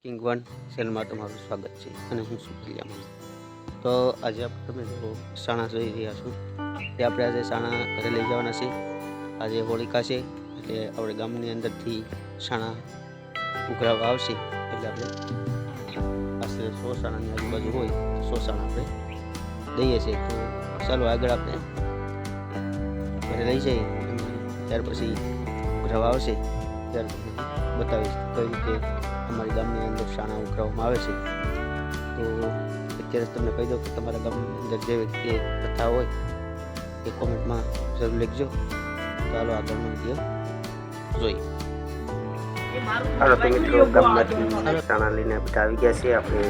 King one ચેનલમાં તમારું સ્વાગત છે અને હું છું કલ્યાણ. તો આજે તમે જો સાણા જોઈ રહ્યા છો તે આપણે આજે સાણા ઘરે લઈ જવાના છે. આજે હોળિકા છે એટલે આપણે ગામની અંદરથી સાણા ઉઘરાવવા આવશે એટલે આપણે આશરે 100 સાણાની આજુબાજુ હોય 100 સાણા આપણે દઈએ છીએ. તો ચાલો આગળ આપણે ઘરે લઈ જઈએ અને ત્યાર પછી ઉઘરાવવા આવશે ત્યારે તમને બતાવીશ કઈ રીતે અમારી ગામની અંદર સાણા ઉઘરાવવામાં આવે છે. તો અત્યારે તમને કહી દઉં કે તમારા ગામની અંદર જે વ્યક્તિ કથા હોય એ કોમેન્ટમાં જરૂર લખજો. ચાલો આગળનો વિડીયો જોઈએ. હાલો તો મિત્રો, ગામમાંથી સાણા લઈને બધા આવી ગયા છે. આપણે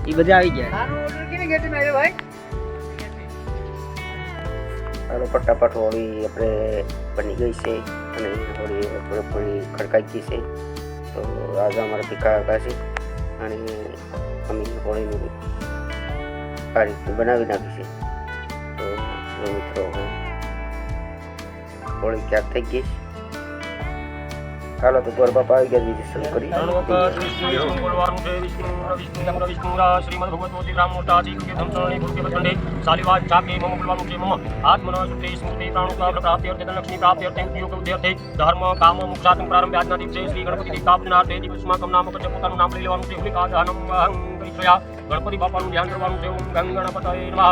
એ બધા આવી ગયા. હાલો ફટાફટ હોળી આપણે બની ગઈ છે અને હોળી પૂરેપૂરી ખડકાઈ ગઈ છે. તો આજે અમારા ભીખા કાકા છે અને અમે હોળીનું આ રીતે બનાવી નાખી છે. તો મિત્રો હોળી ક્યાંક થઈ ગઈ. ચાલો તો ગોર બાપા આવી ગયા, બીજી શરૂ કરી. ધર્મ કામ મુક્ષાત્મ પ્રારંભ આજના દિવસે શ્રી ગણપતિ દેવતા પૂજનાર્થે દિવસમાં કમ નામ કરજે પોતાનું નામ લઈ લેવાનું છે. ગણપતિ બાપાનું ધ્યાન કરવાનું છે. ઓમ ગંગ ગણપતયે નમઃ.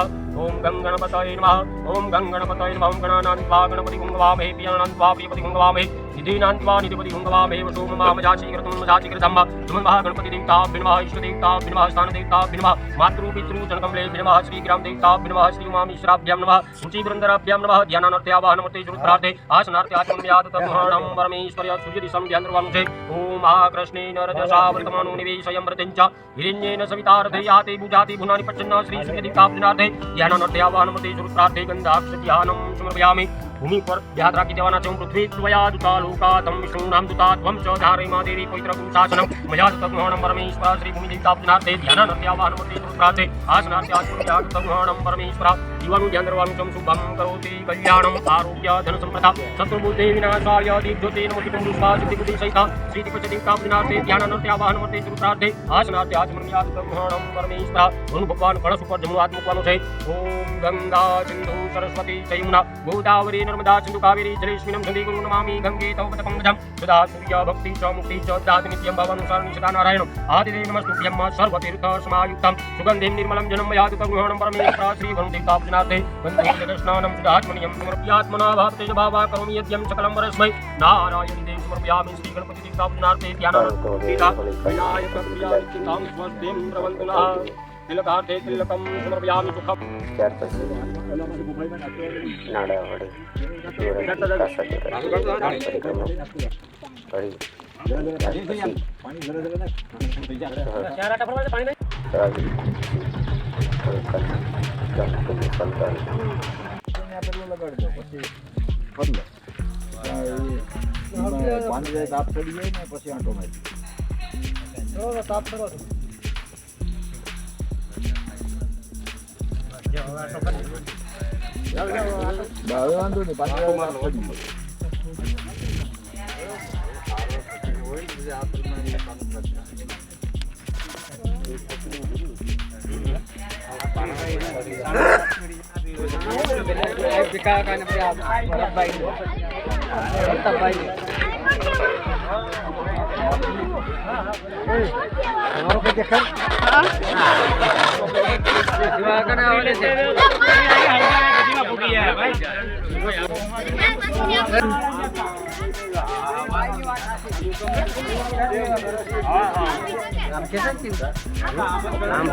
ઓમ ગંગ ગણપતયે નમઃ. ઓમ ગંગ ગણપતયે નમઃ. ઓમ ગણાનાન્વા ગણપતિ ગુંગવામહે પિયાનાન્વા પ્રિયપતિ ગુંગવામહે નિધિનાન્વા નિધિપતિ ગુંગવામહે વસોમ મામજાચી કૃતમ મજાચી કૃતમ નમઃ ગણપતિ દેવતા નમઃ ઈશ્વર દેવતા નમઃ સ્થાન દેવતા નમઃ માતૃ પિતૃ જનકમલે નમઃ શ્રી ગ્રામ દેવતા નમઃ શ્રી ઉમામીશ્વરાભ્યામ નમઃ ઊંચી વૃંદરાભ્યામ નમઃ ધ્યાનાનર્થયાવાહનમૂર્તિ જુરુત્રાર્થે આસનાર્થે આત્મન્યાદ તત્મહણમ પરમેશ્વર્ય સૂર્ય દિશમ ધ્યાન કરવાનું છે. ઓમ આ કૃષ્ણેન રજસા વર્તમાનો નિવેશયમ વ્રતંચ હિરણ્યેન સવિતાર્થયાતે બુજાતિ ભુનાની પચ્છન્ન શ્રી સૂર્ય દેવતા પૂજનાર્થે ધ્યાનાનર્થયાવાહનમૂર્તિ જુરુત્રાર્થે ગંધાક્ષધ્યાનમ સમર્પયામિ. ભૂમિ પર યાદ રાખી દેવાના છે. પૃથ્વી ત્વયા દુતા લોકા તમ વિષ્ણુનામ દુતા ત્વમ ચ ધારે મા દેવી પવિત્ર ગુરુશાસનમ મયા તત્મહણમ પરમેશ્વર શ્રી ભૂમિ દેવતા પૂજનાર્થે ધ્યાનાનર્થયાવાહનમૂર્તિ જુરુત્રાર્થે આસનાર્થે આત્મન્યાદ તત્મહણમ પરમેશ્વર જીવાનું ધ્યાન કરવાનું છે. શુભમ કરોતિ કલ્યાણમ આરોગ્ય ધન સંપદા શત્રુબુદ્ધિ વિનાશાય દીપજ્યોતિ નમોસ્તુતે પુષ્પા સિદ્ધિબુદ્ધિ સહિતા શ્રી દીપચ દેવતા પૂજનાર્થે ધ્યાનાનર્થયાવાહનમૂર્તિ જુરુત્રાર્થે આસનાર્થે આત્મન્યાદ તત્મહણમ પરમેશ્વર. ગુરુ ભગવાન કળશ ઉપર જમણો હાથ મૂકવાનો છે. ઓમ ગંગા સિંધુ સરસ્વતી જયમુના ગોદાવરી નર્મદા સિંધુ કાવેરી જલેસ્મિનમ ગંગે ગુરુ નમામિ ગંગે તવ પતપંકજમ સદા સૂર્ય ભક્તિ ચ મુક્તિ ચ દાત નિત્યમ ભવાનુસારણિ સદા નારાયણ આદિદેવ નમસ્તુભ્યમ સર્વતીર્થ સમાયુક્તમ સુગંધિમ નિર્મલમ જનમ યાદ તગુહણમ પરમેશ્વર શ્રી ભણુ દેવતા પૂજનાર્થે વંદે કૃષ્ણાનમ સુધાત્મનિયમ સમર્પયાત્મના ભાવતે ભાવા કરોમિ યદ્યમ સકલમ વરસ્મૈ નારાયણ દેવ સમર્પયામિ શ્રી ગણપતિ દેવતા પૂજનાર્થે ધ્યાનાનર્થયા વિનાયક પ્રિયાયિતામ સ્વસ્તિમ પ્રવંતુના તિલકાર્થે તિલકમ સમર્પયામિ સુખમ. ત્યાર પછી નાડા વડે તાપ પડી જાય ને પછી આંટો મારી તાપ કરો છો. વાંધો નહીં નામ કે છે નામ